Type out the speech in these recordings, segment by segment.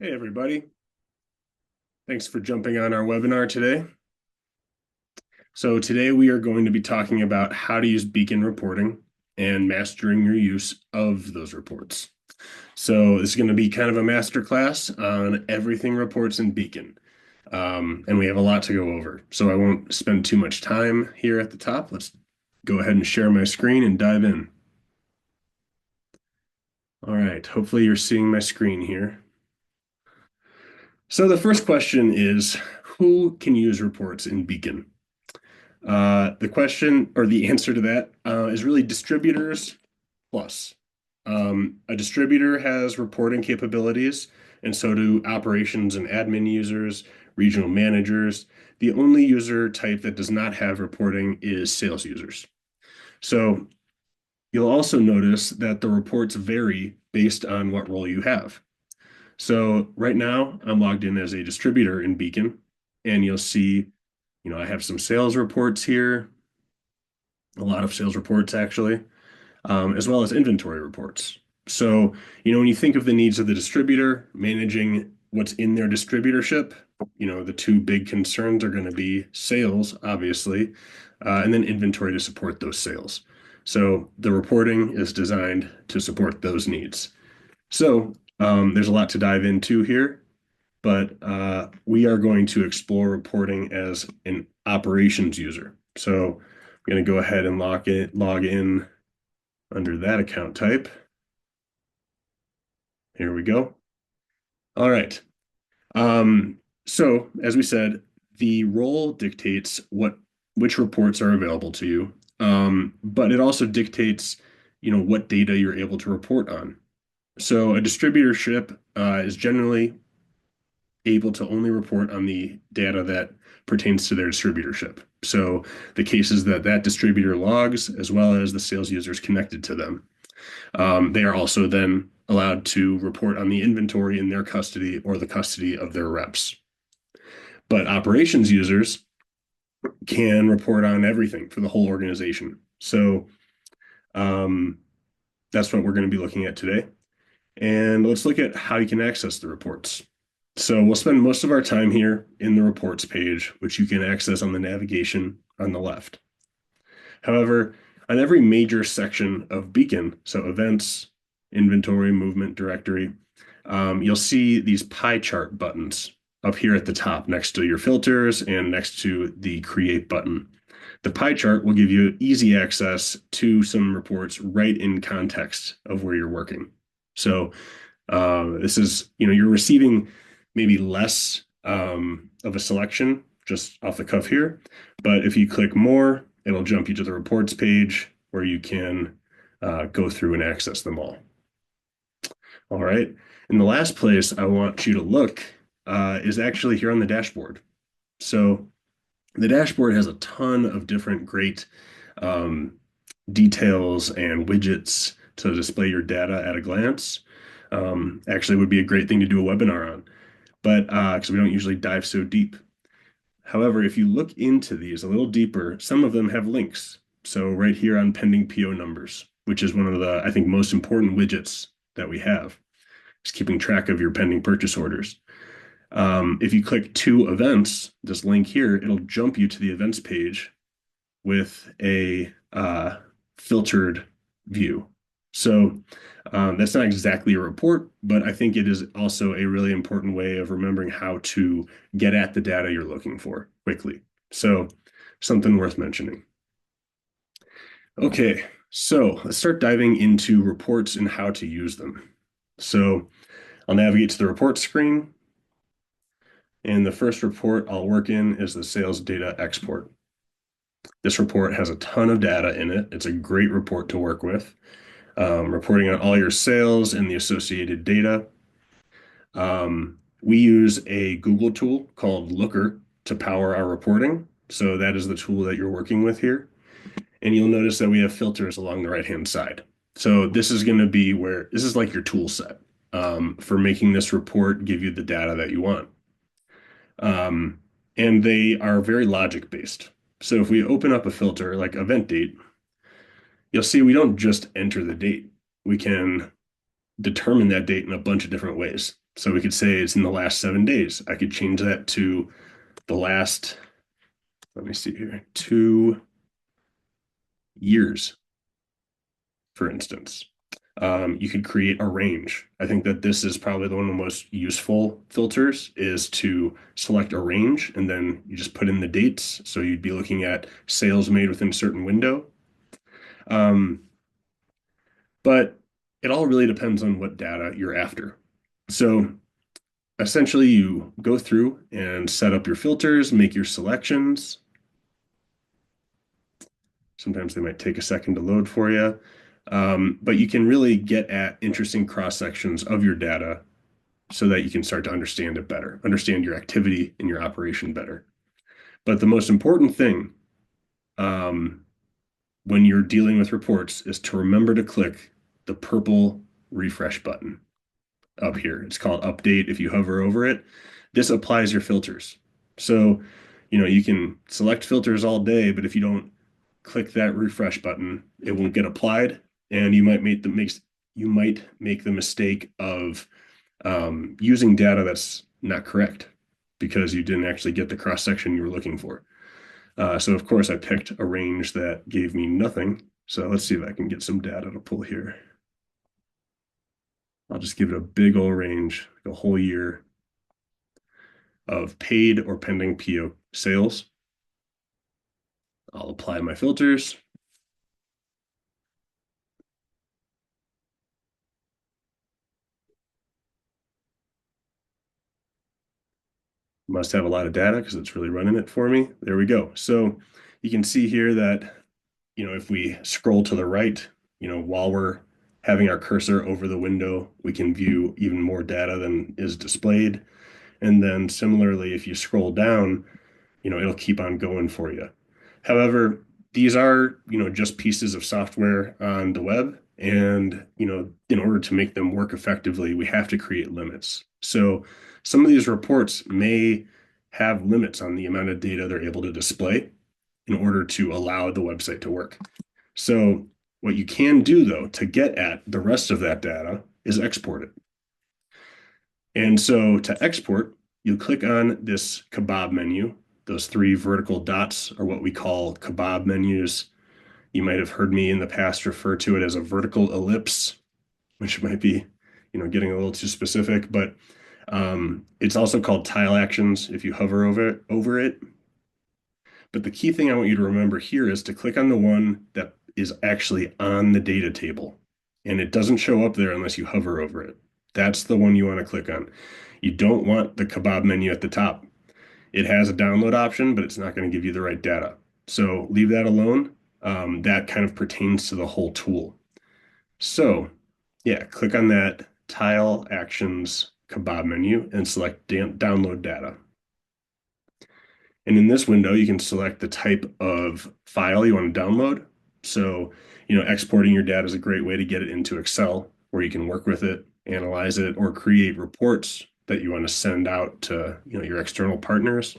Hey, everybody. Thanks for jumping on our webinar today. So today we are going to be talking about how to use beacon reporting and mastering your use of those reports. So this is going to be kind of a master class on everything reports in Beacon. And we have a lot to go over. So I won't spend too much time here at the top. Let's go ahead and share my screen and dive in. All right, hopefully you're seeing my screen here. So the first question is, who can use reports in Beacon? The question or the answer to that is really distributors plus. A distributor has reporting capabilities, and so do operations and admin users, regional managers. The only user type that does not have reporting is sales users. So you'll also notice that the reports vary based on what role you have. So right now, I'm logged in as a distributor in Beacon, and you'll see, I have some sales reports here, a lot of sales reports actually, as well as inventory reports. So, when you think of the needs of the distributor, managing what's in their distributorship, the two big concerns are going to be sales, obviously, and then inventory to support those sales. So the reporting is designed to support those needs. So there's a lot to dive into here, but we are going to explore reporting as an operations user. So I'm going to go ahead and log in under that account type. Here we go. All right. So as we said, the role dictates which reports are available to you. But it also dictates, what data you're able to report on. So a distributorship is generally able to only report on the data that pertains to their distributorship. So the cases that distributor logs, as well as the sales users connected to them. They are also then allowed to report on the inventory in their custody or the custody of their reps. But operations users can report on everything for the whole organization. So um, that's what we're going to be looking at today. And let's look at how you can access the reports. So we'll spend most of our time here in the reports page, which you can access on the navigation on the left. However, on every major section of Beacon, so events, inventory, movement, directory, you'll see these pie chart buttons up here at the top next to your filters and next to the create button. The pie chart will give you easy access to some reports right in context of where you're working. So this is, you're receiving maybe less of a selection just off the cuff here. But if you click more, it'll jump you to the reports page where you can go through and access them all. All right. And the last place I want you to look is actually here on the dashboard. So the dashboard has a ton of different great details and widgets to display your data at a glance. Actually, would be a great thing to do a webinar on, but because we don't usually dive so deep. However, if you look into these a little deeper, some of them have links. So right here on pending PO numbers, which is one of the, I think, most important widgets that we have, is keeping track of your pending purchase orders. If you click to events, this link here, it'll jump you to the events page with a filtered view. So that's not exactly a report, but I think it is also a really important way of remembering how to get at the data you're looking for quickly. So something worth mentioning. Okay, so let's start diving into reports and how to use them. So I'll navigate to the report screen. And the first report I'll work in is the sales data export. This report has a ton of data in it. It's a great report to work with, reporting on all your sales and the associated data. We use a Google tool called Looker to power our reporting. So that is the tool that you're working with here. And you'll notice that we have filters along the right-hand side. So this is going to be where this is like your tool set for making this report give you the data that you want. And they are very logic based. So if we open up a filter like event date, you'll see we don't just enter the date. We can determine that date in a bunch of different ways. So we could say it's in the last 7 days. I could change that to the last, let me see here, 2 years, for instance. You could create a range. I think that this is probably one of the most useful filters is to select a range and then you just put in the dates. So you'd be looking at sales made within a certain window. Um, but it all really depends on what data you're after. So essentially, you go through and set up your filters, make your selections. Sometimes they might take a second to load for you. But you can really get at interesting cross sections of your data so that you can start to understand it better, understand your activity and your operation better. But the most important thing um, when you're dealing with reports is to remember to click the purple refresh button up here. It's called update if you hover over it. This applies your filters. So, you can select filters all day, but if you don't click that refresh button, it won't get applied, and you might make the mistake of using data that's not correct because you didn't actually get the cross section you were looking for. So of course I picked a range that gave me nothing. So let's see if I can get some data to pull here. I'll just give it a big old range, like a whole year of paid or pending PO sales. I'll apply my filters. Must have a lot of data because it's really running it for me. There we go. So you can see here that, if we scroll to the right, while we're having our cursor over the window, we can view even more data than is displayed. And then similarly, if you scroll down, it'll keep on going for you. However, these are, just pieces of software on the web. And, in order to make them work effectively, we have to create limits. So some of these reports may have limits on the amount of data they're able to display in order to allow the website to work. So what you can do though, to get at the rest of that data is export it. And so to export, you click on this kebab menu. Those three vertical dots are what we call kebab menus. You might have heard me in the past refer to it as a vertical ellipse, which might be, getting a little too specific, but it's also called tile actions if you hover over it. But the key thing I want you to remember here is to click on the one that is actually on the data table. And it doesn't show up there unless you hover over it. That's the one you want to click on. You don't want the kebab menu at the top. It has a download option, but it's not going to give you the right data. So leave that alone. That kind of pertains to the whole tool. So yeah, click on that tile actions kebab menu and select download data. And in this window, you can select the type of file you want to download. So, exporting your data is a great way to get it into Excel where you can work with it, analyze it, or create reports that you want to send out to, your external partners.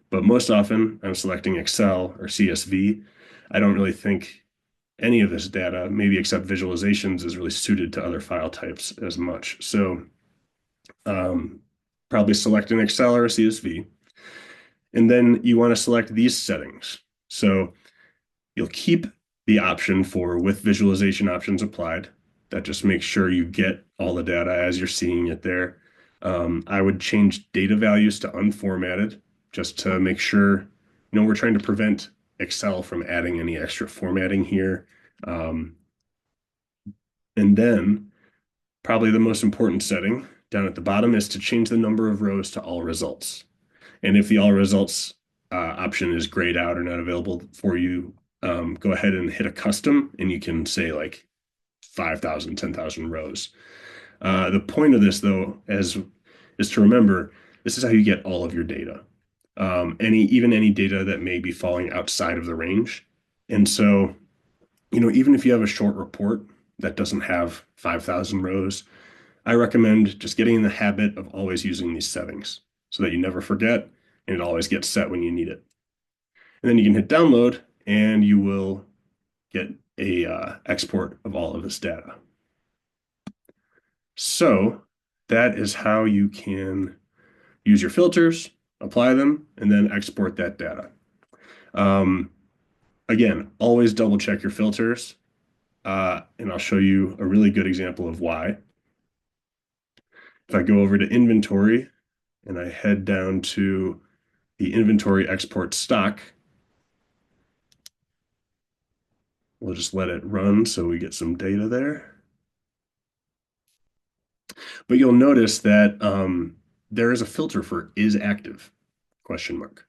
But most often, I'm selecting Excel or CSV. I don't really think any of this data, maybe except visualizations, is really suited to other file types as much. So, probably select an Excel or a CSV. And then you want to select these settings. So you'll keep the option for with visualization options applied. That just makes sure you get all the data as you're seeing it there. I would change data values to unformatted just to make sure, we're trying to prevent Excel from adding any extra formatting here. And then probably the most important setting down at the bottom is to change the number of rows to all results. And if the all results option is grayed out or not available for you, go ahead and hit a custom and you can say like 5,000, 10,000 rows. The point of this though is to remember this is how you get all of your data. Even any data that may be falling outside of the range. And so, even if you have a short report that doesn't have 5,000 rows, I recommend just getting in the habit of always using these settings so that you never forget and it always gets set when you need it. And then you can hit download and you will get a export of all of this data. So that is how you can use your filters, apply them, and then export that data. Um, Again, always double check your filters, and I'll show you a really good example of why. If I go over to inventory and I head down to the inventory export stock, we'll just let it run so we get some data there. But you'll notice that there is a filter for is active, question mark.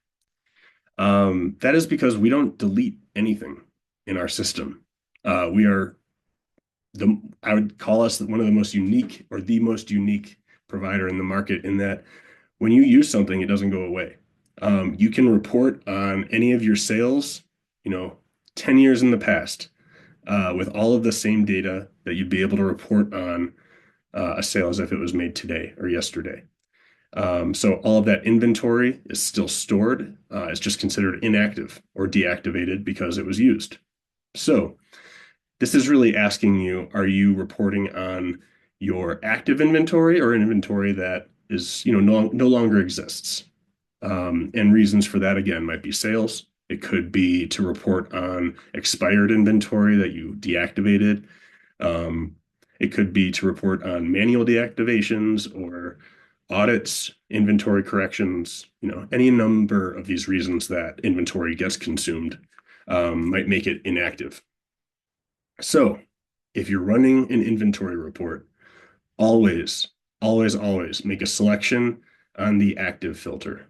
That is because we don't delete anything in our system. We are I would call us one of the most unique or the most unique provider in the market in that when you use something, it doesn't go away. You can report on any of your sales, you know, 10 years in the past, with all of the same data that you'd be able to report on a sale as if it was made today or yesterday. So all of that inventory is still stored. It's just considered inactive or deactivated because it was used. So this is really asking you, are you reporting on your active inventory or an inventory that is, no longer exists? And reasons for that, again, might be sales. It could be to report on expired inventory that you deactivated. Um, it could be to report on manual deactivations or audits, inventory corrections, any number of these reasons that inventory gets consumed might make it inactive. So if you're running an inventory report, always, always, always make a selection on the active filter.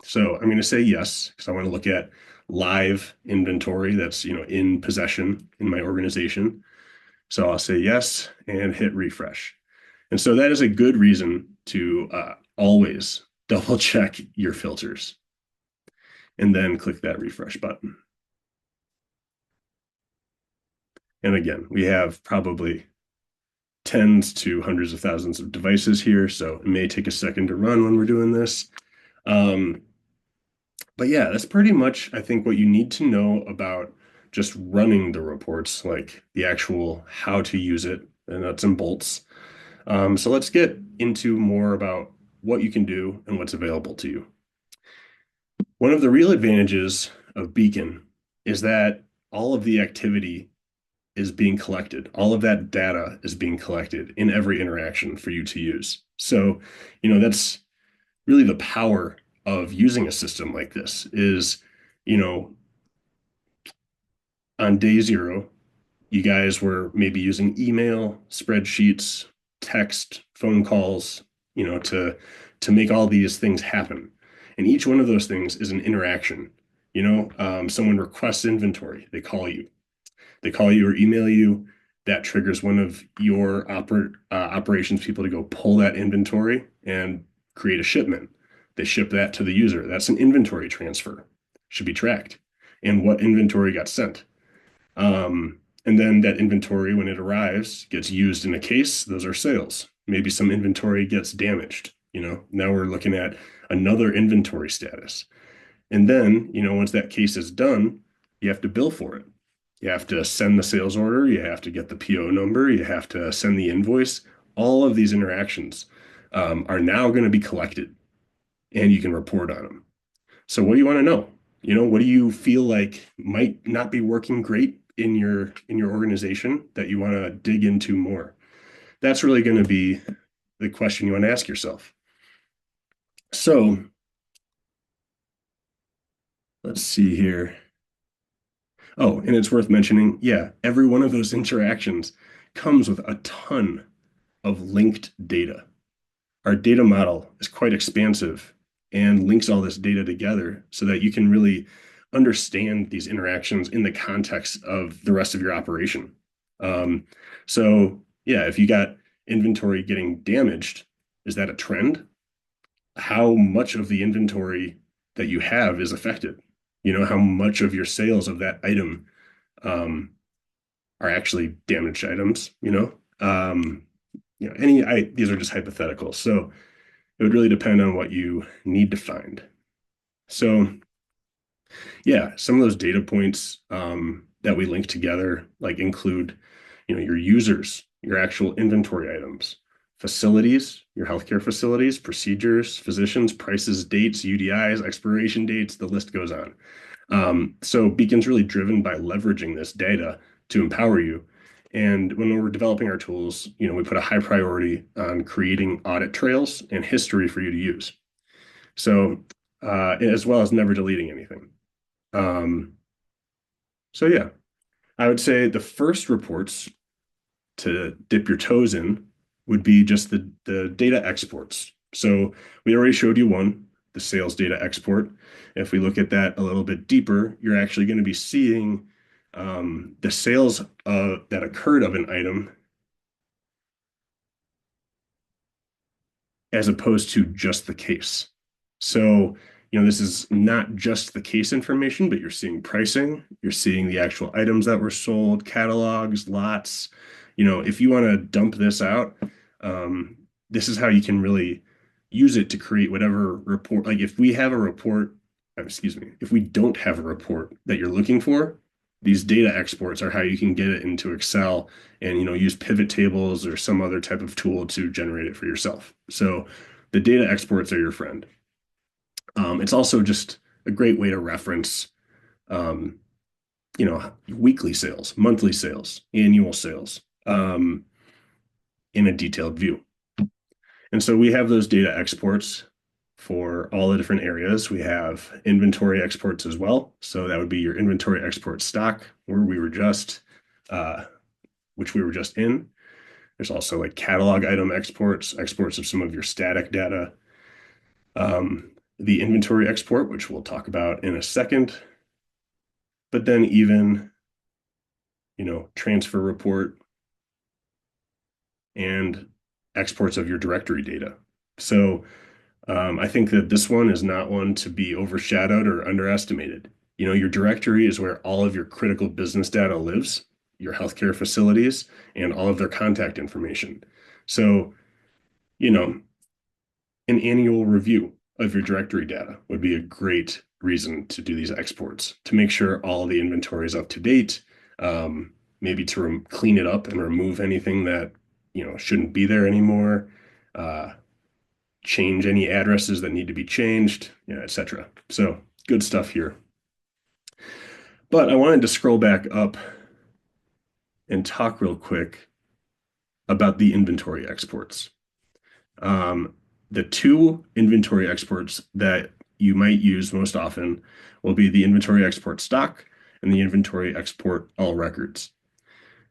So I'm going to say yes, because I want to look at live inventory that's, in possession in my organization. So I'll say yes and hit refresh. And so that is a good reason to always double check your filters and then click that refresh button. And again, we have probably tens to hundreds of thousands of devices here, so it may take a second to run when we're doing this. Um, but yeah, that's pretty much, I think, what you need to know about just running the reports, like the actual how to use it, and nuts and bolts. So let's get into more about what you can do and what's available to you. One of the real advantages of Beacon is that all of the activity is being collected. All of that data is being collected in every interaction for you to use. So, that's really the power of using a system like this is, you know, on day zero, you guys were maybe using email, spreadsheets, text, phone calls, to make all these things happen. And each one of those things is an interaction. Someone requests inventory, they call you. They call you or email you. That triggers one of your operations people to go pull that inventory and create a shipment. They ship that to the user. That's an inventory transfer. Should be tracked. And what inventory got sent. And then that inventory, when it arrives, gets used in a case. Those are sales. Maybe some inventory gets damaged. Now we're looking at another inventory status. And then, once that case is done, you have to bill for it. You have to send the sales order. You have to get the PO number. You have to send the invoice. All of these interactions are now going to be collected and you can report on them. So what do you want to know? What do you feel like might not be working great in your organization that you want to dig into more? That's really going to be the question you want to ask yourself. So let's see here. Oh, and it's worth mentioning, yeah, every one of those interactions comes with a ton of linked data. Our data model is quite expansive and links all this data together so that you can really understand these interactions in the context of the rest of your operation. So yeah, if you got inventory getting damaged, is that a trend? How much of the inventory that you have is affected? How much of your sales of that item um, are actually damaged items, these are just hypotheticals. So it would really depend on what you need to find. So yeah, some of those data points that we link together, like include, your users, your actual inventory items, facilities, your healthcare facilities, procedures, physicians, prices, dates, UDIs, expiration dates, the list goes on. So Beacon's really driven by leveraging this data to empower you. And when we're developing our tools, we put a high priority on creating audit trails and history for you to use. So, as well as never deleting anything. Um, so yeah, I would say the first reports to dip your toes in would be just the data exports. So we already showed you one, the sales data export. If we look at that a little bit deeper, you're actually going to be seeing the sales that occurred of an item as opposed to just the case. So, this is not just the case information, but you're seeing pricing, you're seeing the actual items that were sold, catalogs, lots. If you want to dump this out, um, this is how you can really use it to create whatever report. Like if we have a report, excuse me, if we don't have a report that you're looking for, these data exports are how you can get it into Excel and use pivot tables or some other type of tool to generate it for yourself. So the data exports are your friend. It's also just a great way to reference, um, weekly sales, monthly sales, annual sales, in a detailed view. And so we have those data exports for all the different areas. We have inventory exports as well. So that would be your inventory export stock, where we were just, uh, which we were just in. There's also like catalog item exports, exports of some of your static data, the inventory export, which we'll talk about in a second, but then even, transfer report and exports of your directory data. So I think that this one is not one to be overshadowed or underestimated. Your directory is where all of your critical business data lives, your healthcare facilities, and all of their contact information. So, you know, an annual review of your directory data would be a great reason to do these exports to make sure all the inventory is up to date, maybe to clean it up and remove anything that, shouldn't be there anymore, uh, change any addresses that need to be changed, etc. So good stuff here. But I wanted to scroll back up and talk real quick about the inventory exports. Um, the two inventory exports that you might use most often will be the inventory export stock and the inventory export all records.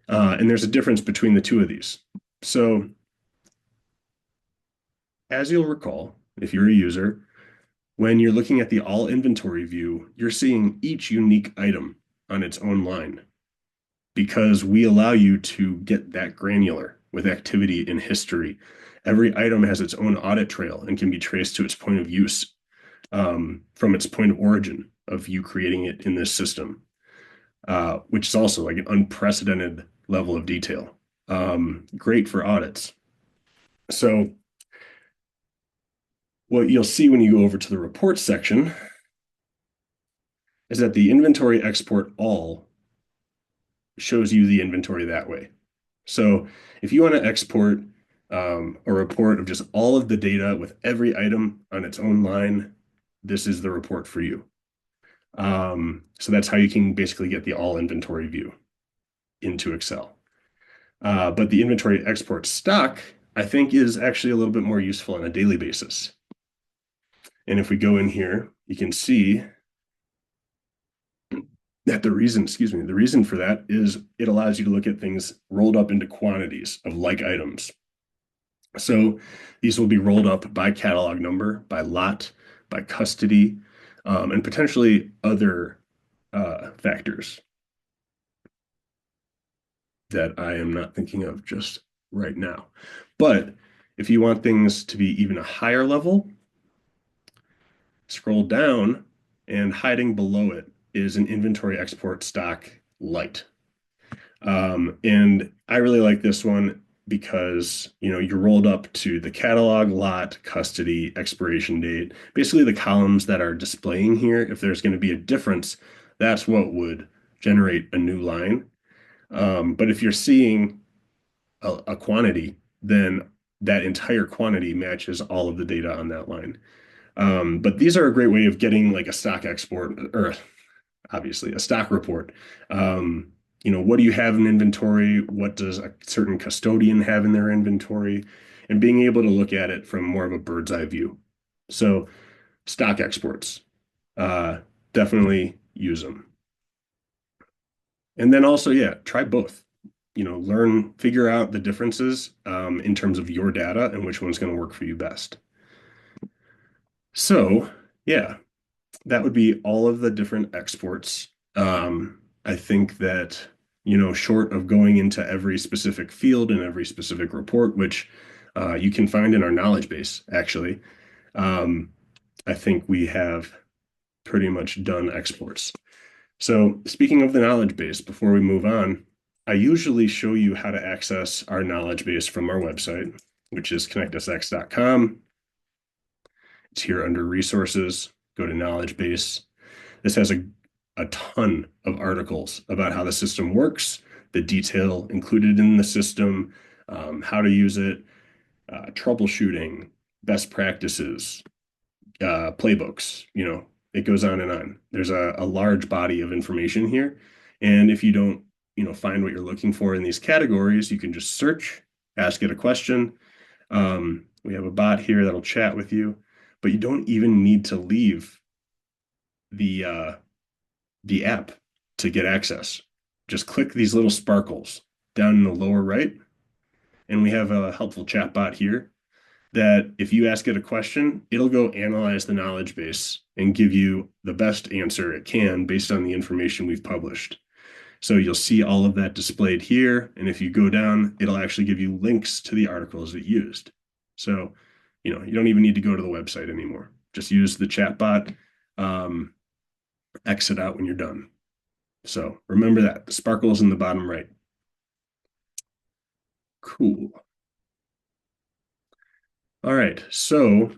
And there's a difference between the two of these. So as you'll recall, if you're a user, when you're looking at the all inventory view, you're seeing each unique item on its own line because we allow you to get that granular with activity in history. Every item has its own audit trail and can be traced to its point of use, from its point of origin of you creating it in this system, which is also like an unprecedented level of detail. Great for audits. So what you'll see when you go over to the reports section is that the inventory export all shows you the inventory that way. So if you want to export a report of just all of the data with every item on its own line, this is the report for you. So that's how you can basically get the all inventory view into Excel. But the inventory export stock, I think, is actually a little bit more useful on a daily basis. And if we go in here, you can see that the reason for that is it allows you to look at things rolled up into quantities of like items. So these will be rolled up by catalog number, by lot, by custody, and potentially other factors that I am not thinking of just right now. But if you want things to be even a higher level, scroll down, and hiding below it is an inventory export stock light. And I really like this one because, you're rolled up to the catalog, lot, custody, expiration date, basically the columns that are displaying here. If there's going to be a difference, that's what would generate a new line. But if you're seeing a quantity, then that entire quantity matches all of the data on that line. But these are a great way of getting like a stock export or obviously a stock report. Um, what do you have in inventory? What does a certain custodian have in their inventory? And being able to look at it from more of a bird's eye view. So stock exports, uh, definitely use them. And then also, yeah, try both. Learn, figure out the differences in terms of your data and which one's going to work for you best. So, yeah, that would be all of the different exports. I think that, short of going into every specific field and every specific report, which you can find in our knowledge base, actually, um, I think we have pretty much done exports. So, speaking of the knowledge base, before we move on, I usually show you how to access our knowledge base from our website, which is connectsx.com. It's here under resources. Go to knowledge base. This has a ton of articles about how the system works, the detail included in the system, how to use it, troubleshooting, best practices, playbooks, it goes on and on. There's a large body of information here. And if you don't, find what you're looking for in these categories, you can just search, ask it a question. We have a bot here that'll chat with you, but you don't even need to leave the uh, the app to get access. Just click these little sparkles down in the lower right, and we have a helpful chat bot here that if you ask it a question, it'll go analyze the knowledge base and give you the best answer it can based on the information we've published. So you'll see all of that displayed here. And if you go down, it'll actually give you links to the articles it used. So, you don't even need to go to the website anymore. Just use the chatbot, exit out when you're done. So remember that the sparkles in the bottom right. Cool. All right. So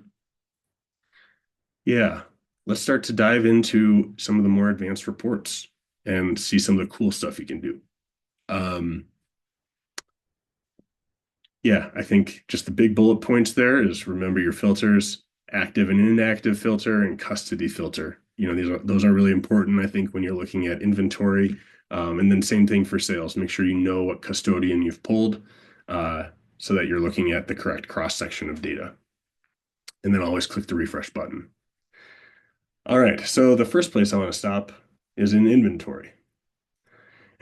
yeah, let's start to dive into some of the more advanced reports and see some of the cool stuff you can do. Um, yeah, I think just the big bullet points there is remember your filters, active and inactive filter and custody filter. Those are really important, I think, when you're looking at inventory. And then same thing for sales. Make sure you know what custodian you've pulled uh, so that you're looking at the correct cross-section of data. And then always click the refresh button. All right, so the first place I want to stop is in inventory.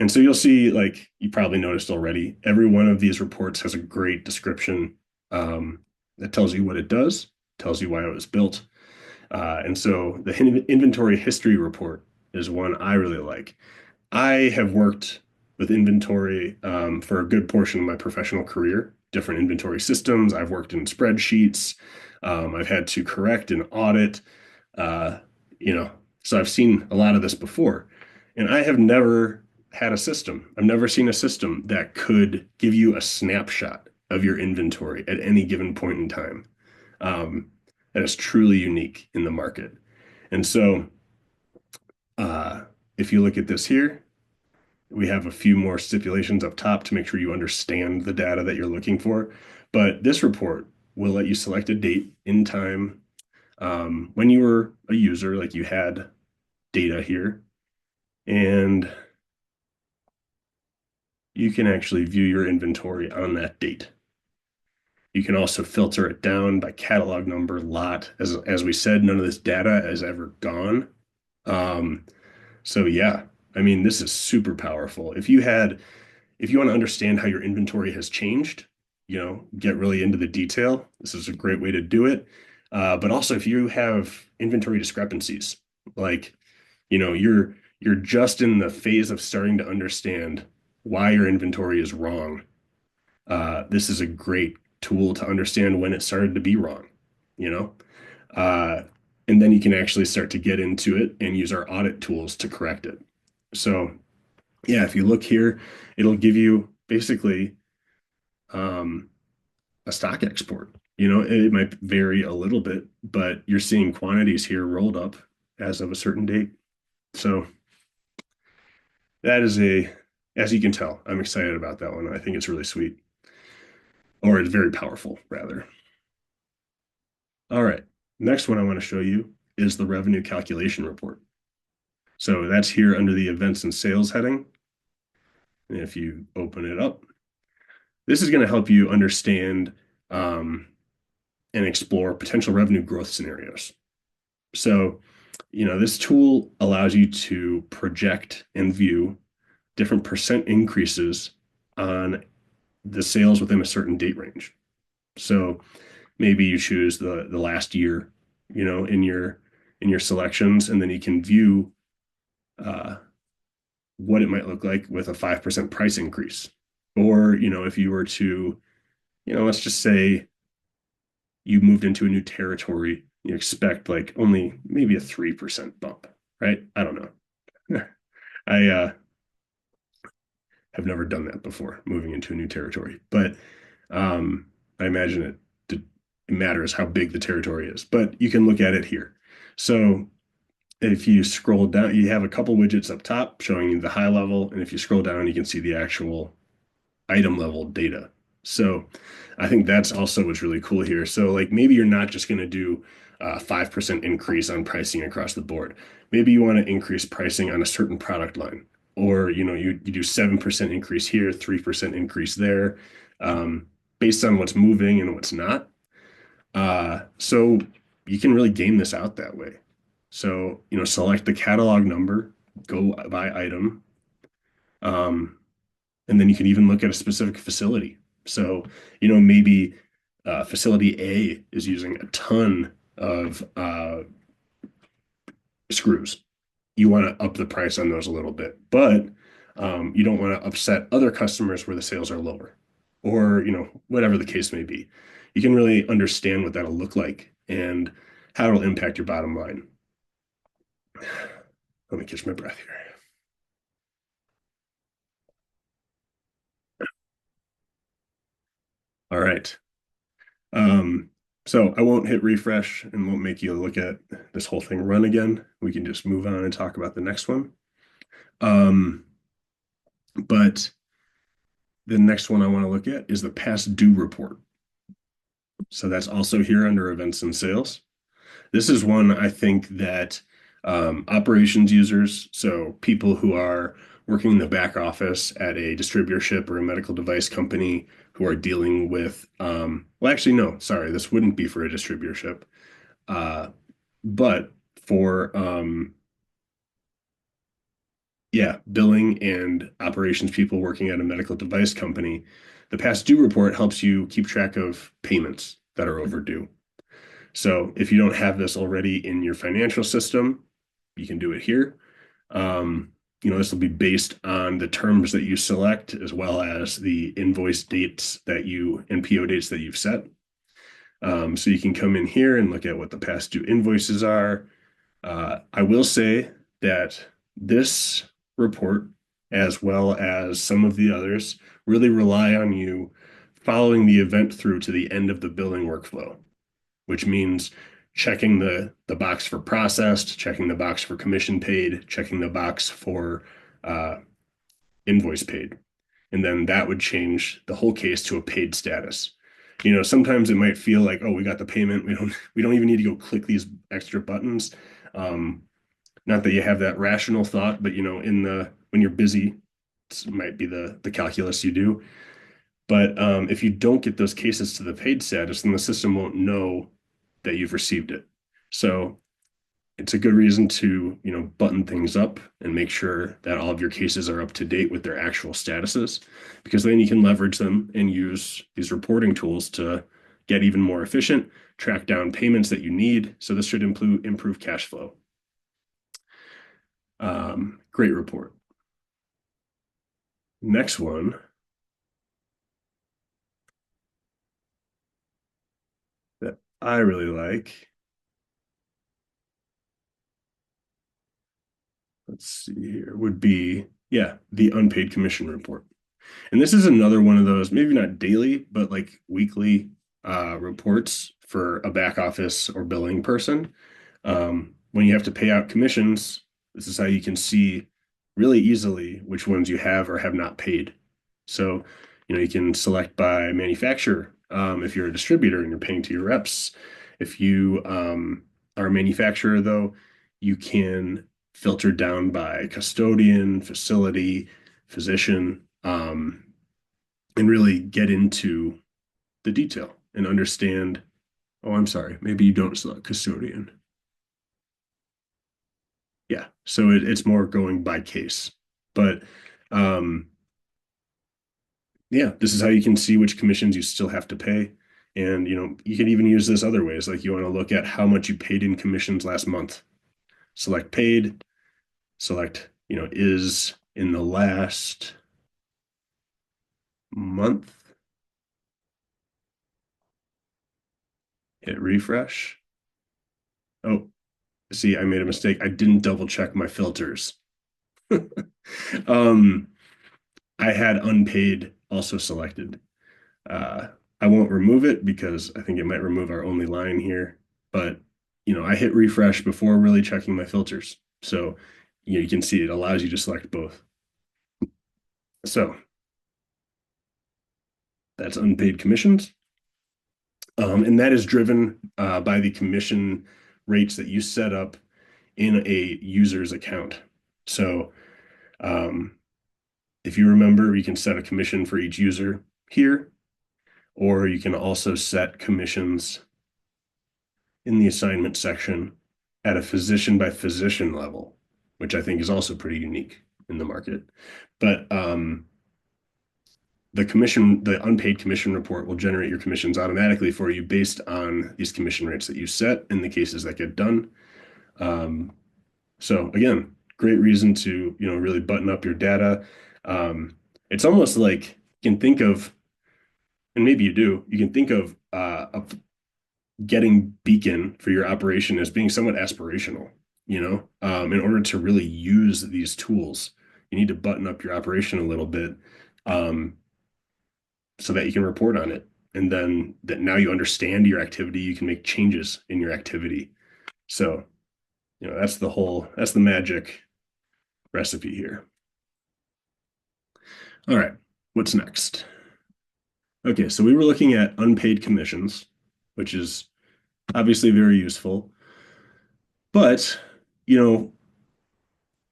And so you'll see, like you probably noticed already, every one of these reports has a great description that tells you what it does, tells you why it was built. And so the inventory history report is one I really like. I have worked with inventory for a good portion of my professional career, different inventory systems. I've worked in spreadsheets. I've had to correct and audit, uh, you know, so I've seen a lot of this before. And I have never had a system. I've never seen a system that could give you a snapshot of your inventory at any given point in time. Um, that is truly unique in the market. And so, uh, if you look at this here, we have a few more stipulations up top to make sure you understand the data that you're looking for. But this report will let you select a date in time when you were a user, like you had data here, and you can actually view your inventory on that date. You can also filter it down by catalog number, lot. As we said, none of this data is ever gone. Um, so yeah, I mean, this is super powerful. If you want to understand how your inventory has changed, get really into the detail, this is a great way to do it. But also if you have inventory discrepancies, like, you're just in the phase of starting to understand why your inventory is wrong. This is a great tool to understand when it started to be wrong, you know? Uh, and then you can actually start to get into it and use our audit tools to correct it. So yeah, if you look here, it'll give you basically um, a stock export. It might vary a little bit, but you're seeing quantities here rolled up as of a certain date. So that is as you can tell, I'm excited about that one. I think it's really sweet. or it's very powerful, rather. All right. Next one I want to show you is the revenue calculation report. So that's here under the events and sales heading. And if you open it up, this is going to help you understand um, and explore potential revenue growth scenarios. So, this tool allows you to project and view different percent increases on the sales within a certain date range. So maybe you choose the last year, in your selections, and then you can view uh, what it might look like with a 5% price increase. Or, if you were to, let's just say you moved into a new territory, you expect like only maybe a 3% bump, right? I don't know. I have never done that before, moving into a new territory, but um, I imagine it matters how big the territory is, but you can look at it here. So if you scroll down, you have a couple widgets up top showing you the high level, and if you scroll down, you can see the actual item level data. So I think that's also what's really cool here. So like maybe you're not just going to do a 5% increase on pricing across the board. Maybe you want to increase pricing on a certain product line, or you do 7% increase here, 3% increase there, um, based on what's moving and what's not. So you can really game this out that way. So, select the catalog number, go by item, um, and then you can even look at a specific facility. So, maybe facility A is using a ton of screws. You want to up the price on those a little bit, but you don't want to upset other customers where the sales are lower, or whatever the case may be. You can really understand what that'll look like and how it'll impact your bottom line. Let me catch my breath here. All right. Um, so I won't hit refresh and won't make you look at this whole thing run again. We can just move on and talk about the next one. Um, but the next one I want to look at is the past due report. So that's also here under events and sales. This is one I think that operations users, so people who are working in the back office at a distributorship or a medical device company who are dealing with, well, actually, no, sorry, this wouldn't be for a distributorship. But for yeah, billing and operations people working at a medical device company, the past due report helps you keep track of payments that are overdue. So if you don't have this already in your financial system, you can do it here. This will be based on the terms that you select as well as the invoice dates that you and PO dates that you've set. So you can come in here and look at what the past due invoices are. I will say that this report, as well as some of the others, really rely on you following the event through to the end of the billing workflow, which means checking the box for processed, checking the box for commission paid, checking the box for uh, invoice paid. And then that would change the whole case to a paid status. Sometimes it might feel like, oh, we got the payment. We don't even need to go click these extra buttons. Um, Not that you have that rational thought, but when you're busy, it might be the calculus you do. But if you don't get those cases to the paid status, then the system won't know that you've received it. So it's a good reason to, button things up and make sure that all of your cases are up to date with their actual statuses, because then you can leverage them and use these reporting tools to get even more efficient, track down payments that you need. So this should improve cash flow. Great report. Next one that I really like, let's see here, would be, yeah, the unpaid commission report. And this is another one of those, maybe not daily, but like weekly reports for a back office or billing person. When you have to pay out commissions, this is how you can see really easily which ones you have or have not paid. So, You can select by manufacturer if you're a distributor and you're paying to your reps. If you are a manufacturer, though, you can filter down by custodian, facility, physician, and really get into the detail and understand. Oh, I'm sorry. Maybe you don't select custodian. Yeah. So it's more going by case. But um, yeah, this is how you can see which commissions you still have to pay. And you can even use this other ways. Like you want to look at how much you paid in commissions last month. Select paid, select, is in the last month. Hit refresh. Oh, see, I made a mistake. I didn't double check my filters. Um, I had unpaid also selected. Uh, I won't remove it because I think it might remove our only line here. But, I hit refresh before really checking my filters. So, you can see it allows you to select both. So that's unpaid commissions. And that is driven by the commission rates that you set up in a user's account. So, um, if you remember, you can set a commission for each user here, or you can also set commissions in the assignment section at a physician by physician level, which I think is also pretty unique in the market. But the unpaid commission report will generate your commissions automatically for you based on these commission rates that you set in the cases that get done. Um, so again, great reason to, really button up your data. It's almost like you can think of, and maybe you can think of getting Beacon for your operation as being somewhat aspirational. In order to really use these tools, you need to button up your operation a little bit, um, so that you can report on it. And then that now you understand your activity, you can make changes in your activity. So, that's the magic recipe here. All right, what's next? Okay, so we were looking at unpaid commissions, which is obviously very useful. But, you know,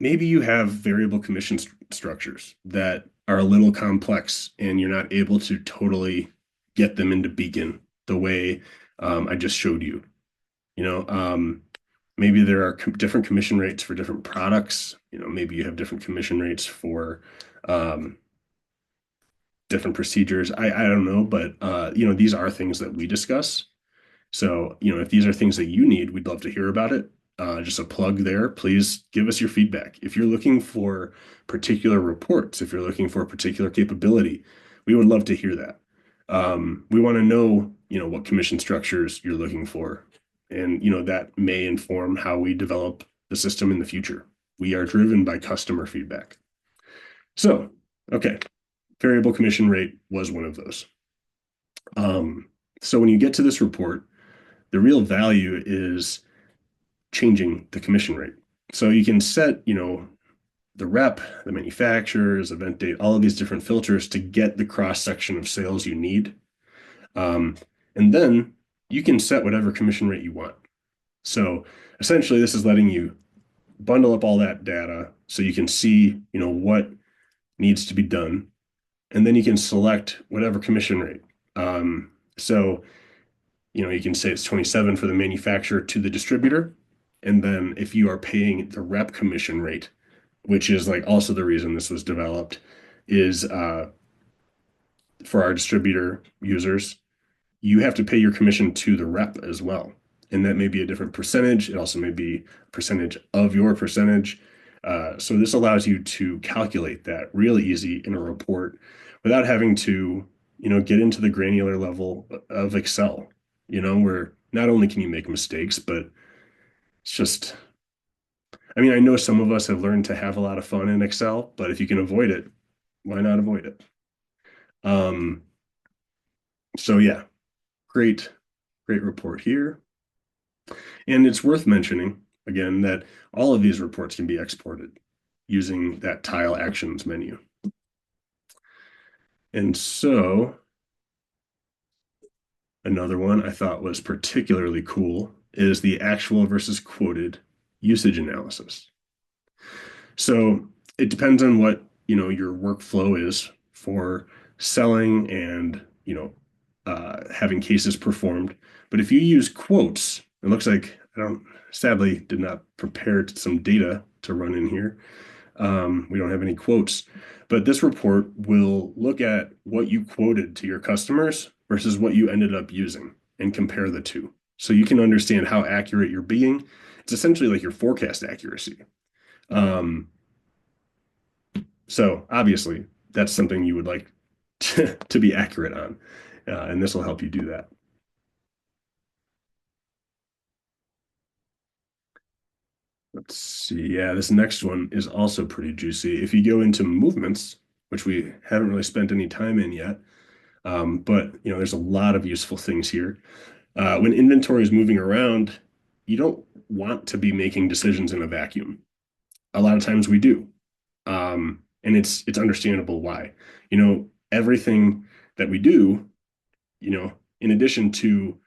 maybe you have variable commission structures that are a little complex and you're not able to totally get them into Beacon the way I just showed you. You know, maybe there are different commission rates for different products. Maybe you have different commission rates for um, different procedures. I don't know, but these are things that we discuss. So, if these are things that you need, we'd love to hear about it. Just a plug there. Please give us your feedback. If you're looking for particular reports, if you're looking for a particular capability, we would love to hear that. We want to know, what commission structures you're looking for. And, that may inform how we develop the system in the future. We are driven by customer feedback. So, okay, variable commission rate was one of those. So when you get to this report, the real value is changing the commission rate. So you can set, the rep, the manufacturers, event date, all of these different filters to get the cross section of sales you need. Um, and then you can set whatever commission rate you want. So essentially, this is letting you bundle up all that data so you can see, what needs to be done. And then you can select whatever commission rate. So you can say it's 27 for the manufacturer to the distributor. And then if you are paying the rep commission rate, which is like also the reason this was developed, is for our distributor users, you have to pay your commission to the rep as well. And that may be a different percentage. It also may be a percentage of your percentage. So this allows you to calculate that really easy in a report without having to, get into the granular level of Excel, where not only can you make mistakes, but it's just, I mean, I know some of us have learned to have a lot of fun in Excel, but if you can avoid it, why not avoid it? Um, so yeah, great, great report here. And it's worth mentioning again that all of these reports can be exported using that tile actions menu. And so another one I thought was particularly cool is the actual versus quoted usage analysis. So it depends on what, your workflow is for selling and, having cases performed. But if you use quotes, it looks like I don't, sadly, did not prepare some data to run in here. We don't have any quotes, but this report will look at what you quoted to your customers versus what you ended up using and compare the two. So you can understand how accurate you're being. It's essentially like your forecast accuracy. Um, so obviously, that's something you would like to be accurate on, and this will help you do that. Let's see. Yeah, this next one is also pretty juicy. If you go into movements, which we haven't really spent any time in yet, but there's a lot of useful things here. When inventory is moving around, you don't want to be making decisions in a vacuum. A lot of times we do, and it's understandable why. Everything that we do, in addition to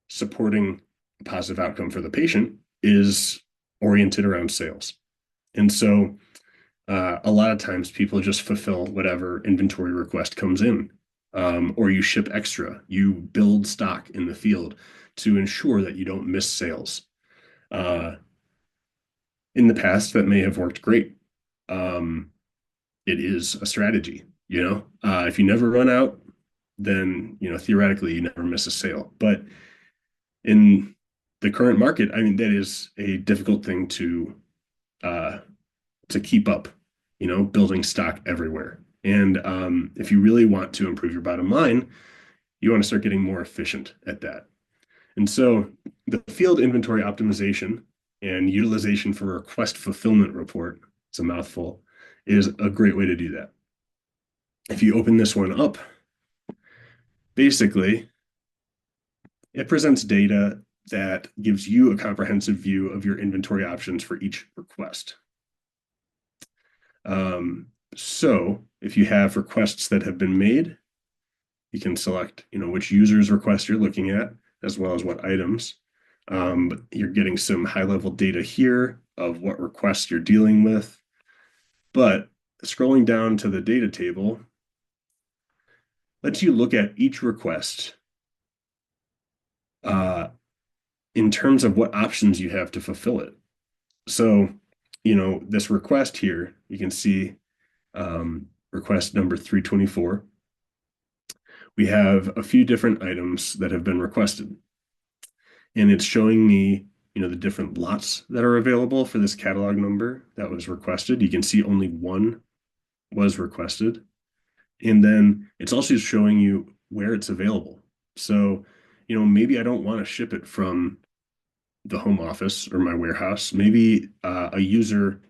supporting a positive outcome for the patient, is oriented around sales. And so a lot of times people just fulfill whatever inventory request comes in, or you ship extra, you build stock in the field to ensure that you don't miss sales. Uh, in the past, that may have worked great. Um, it is a strategy, if you never run out, then, theoretically, you never miss a sale. But in the current market, I mean, that is a difficult thing uh, to keep up, building stock everywhere. And if you really want to improve your bottom line, you want to start getting more efficient at that. And so the field inventory optimization and utilization for request fulfillment report, it's a mouthful, is a great way to do that. If you open this one up, basically, it presents data that gives you a comprehensive view of your inventory options for each request. So if you have requests that have been made, you can select, which user's request you're looking at, as well as what items. But you're getting some high-level data here of what requests you're dealing with. But scrolling down to the data table lets you look at each request uh, in terms of what options you have to fulfill it. So, this request here, you can see request number 324. We have a few different items that have been requested. And it's showing me, the different lots that are available for this catalog number that was requested. You can see only one was requested. And then it's also showing you where it's available. So, maybe I don't want to ship it from the home office or my warehouse. Maybe a user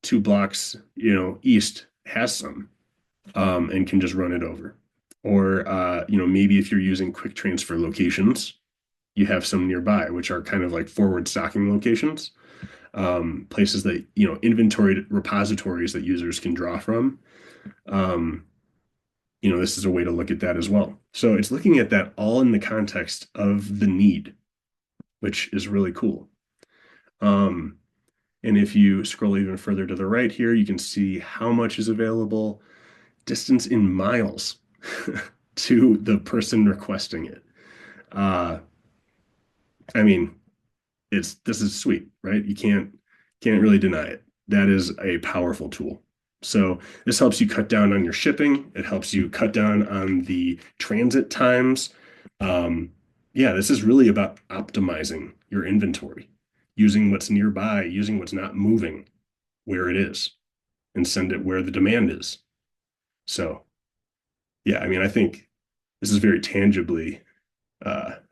2 blocks, east has some and can just run it over. Or, maybe if you're using quick transfer locations, you have some nearby, which are kind of like forward stocking locations, places that, inventory repositories that users can draw from. Um, this is a way to look at that as well. So it's looking at that all in the context of the need, which is really cool. Um, and if you scroll even further to the right here, you can see how much is available, distance in miles to the person requesting it. Uh, I mean, this is sweet, right? You can't really deny it. That is a powerful tool. So this helps you cut down on your shipping. It helps you cut down on the transit times. Um, yeah, this is really about optimizing your inventory, using what's nearby, using what's not moving where it is, and send it where the demand is. So yeah, I mean, I think this is very tangibly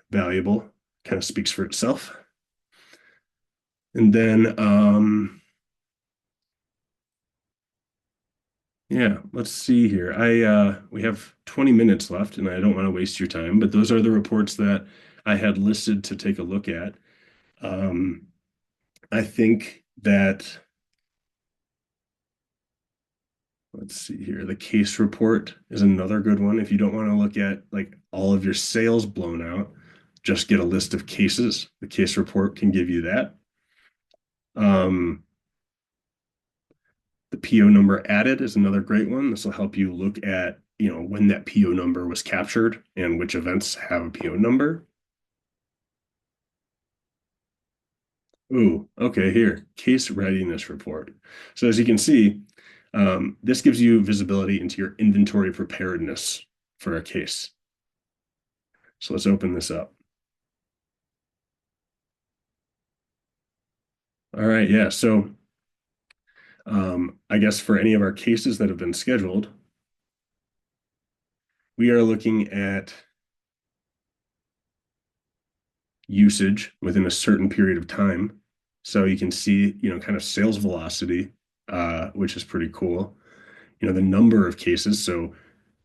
valuable. Kind of speaks for itself. And then yeah, let's see here. I We have 20 minutes left and I don't want to waste your time, but those are the reports that I had listed to take a look at. Um, I think that Let's see here. The case report is another good one. If you don't want to look at like all of your sales blown out, just get a list of cases. The case report can give you that. Um, the PO number added is another great one. This will help you look at, when that PO number was captured and which events have a PO number. Ooh, okay, here, case readiness report. So as you can see, this gives you visibility into your inventory preparedness for a case. So let's open this up. All right, yeah. So I guess for any of our cases that have been scheduled, we are looking at usage within a certain period of time. So you can see, kind of sales velocity, which is pretty cool. The number of cases. So,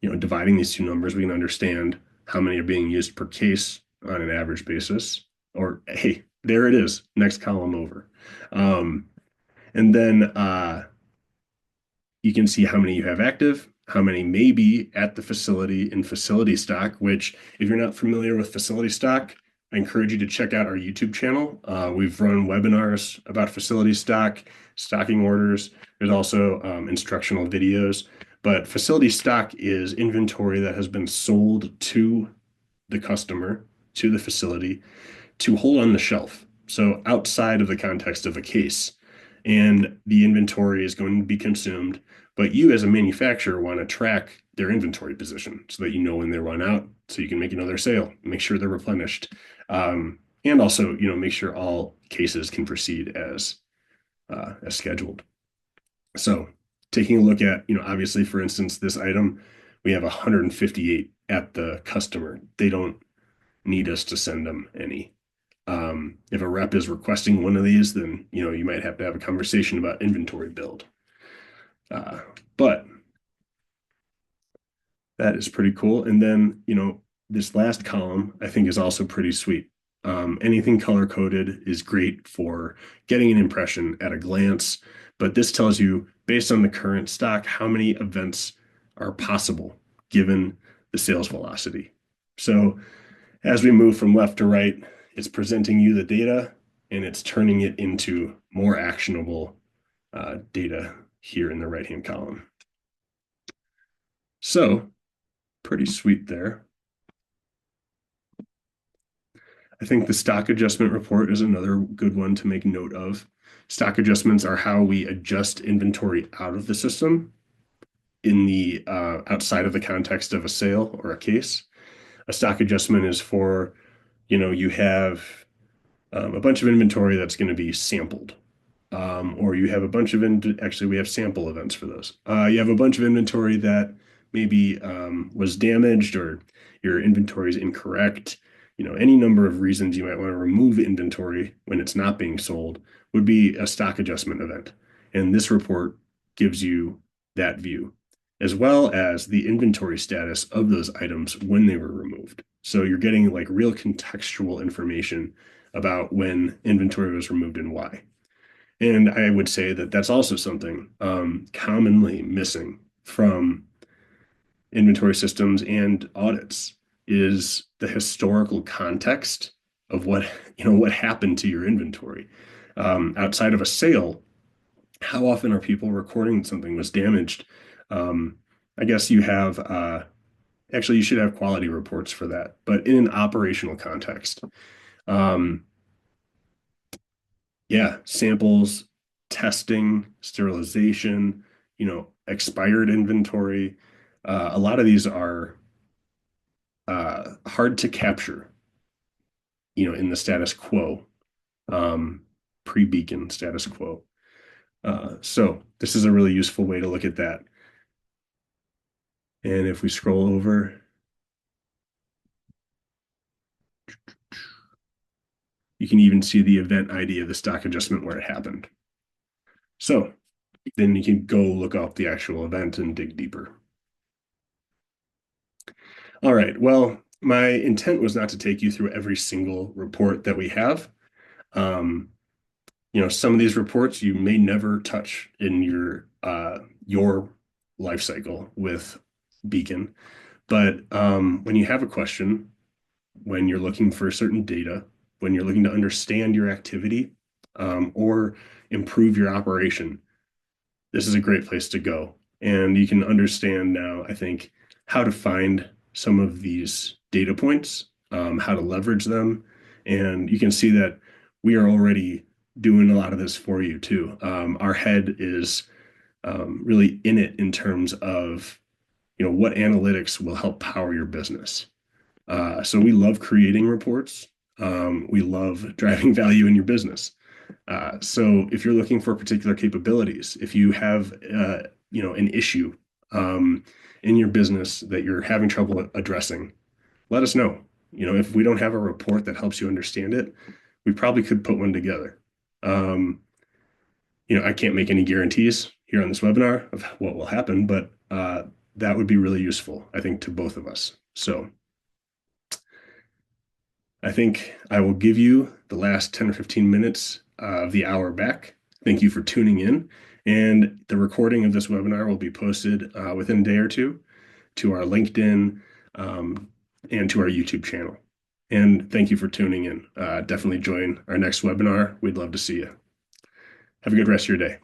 dividing these two numbers, we can understand how many are being used per case on an average basis. Or, hey, there it is, next column over. And then you can see how many you have active, how many may be at the facility in facility stock, which, if you're not familiar with facility stock, I encourage you to check out our YouTube channel. We've run webinars about facility stock, stocking orders. There's also instructional videos. But facility stock is inventory that has been sold to the customer, to the facility, to hold on the shelf. So outside of the context of a case, and the inventory is going to be consumed, but you as a manufacturer want to track their inventory position so that you know when they run out, so you can make another sale, make sure they're replenished, and also make sure all cases can proceed as scheduled. So taking a look at obviously for instance this item, we have 158 at the customer. They don't need us to send them any. If a rep is requesting one of these, then you might have to have a conversation about inventory build. But that is pretty cool. And then this last column I think is also pretty sweet. Anything color coded is great for getting an impression at a glance, but this tells you based on the current stock how many events are possible given the sales velocity. So as we move from left to right, it's presenting you the data and it's turning it into more actionable data here in the right-hand column. So pretty sweet there. I think the stock adjustment report is another good one to make note of. Stock adjustments are how we adjust inventory out of the system in the outside of the context of a sale or a case. A stock adjustment is for, you have a bunch of inventory that's going to be sampled. Or you have a bunch of, actually, we have sample events for those. You have a bunch of inventory that maybe was damaged or your inventory is incorrect. Any number of reasons you might want to remove inventory when it's not being sold would be a stock adjustment event. And this report gives you that view, as well as the inventory status of those items when they were removed. So you're getting like real contextual information about when inventory was removed and why. And I would say that that's also something commonly missing from inventory systems and audits is the historical context of what happened to your inventory. Outside of a sale, how often are people recording something was damaged? I guess actually you should have quality reports for that, but in an operational context. Um, Yeah, samples, testing, sterilization, expired inventory. A lot of these are hard to capture, in the status quo, pre-beacon status quo. So this is a really useful way to look at that. And if we scroll over, you can even see the event ID of the stock adjustment where it happened. So then you can go look up the actual event and dig deeper. All right. Well, my intent was not to take you through every single report that we have. Um, some of these reports you may never touch in your life cycle with Beacon. But when you have a question, when you're looking for certain data, when you're looking to understand your activity, or improve your operation, this is a great place to go. And you can understand now, I think, how to find some of these data points, how to leverage them. And you can see that we are already doing a lot of this for you too. Our head is really in it in terms of, what analytics will help power your business. So we love creating reports. We love driving value in your business. So if you're looking for particular capabilities, if you have an issue in your business that you're having trouble addressing, let us know. If we don't have a report that helps you understand it, we probably could put one together. Um, I can't make any guarantees here on this webinar of what will happen, but that would be really useful, I think, to both of us. So I think I will give you the last 10 or 15 minutes of the hour back. Thank you for tuning in. And the recording of this webinar will be posted within a day or two to our LinkedIn um, and to our YouTube channel. And thank you for tuning in. Definitely join our next webinar. We'd love to see you. Have a good rest of your day.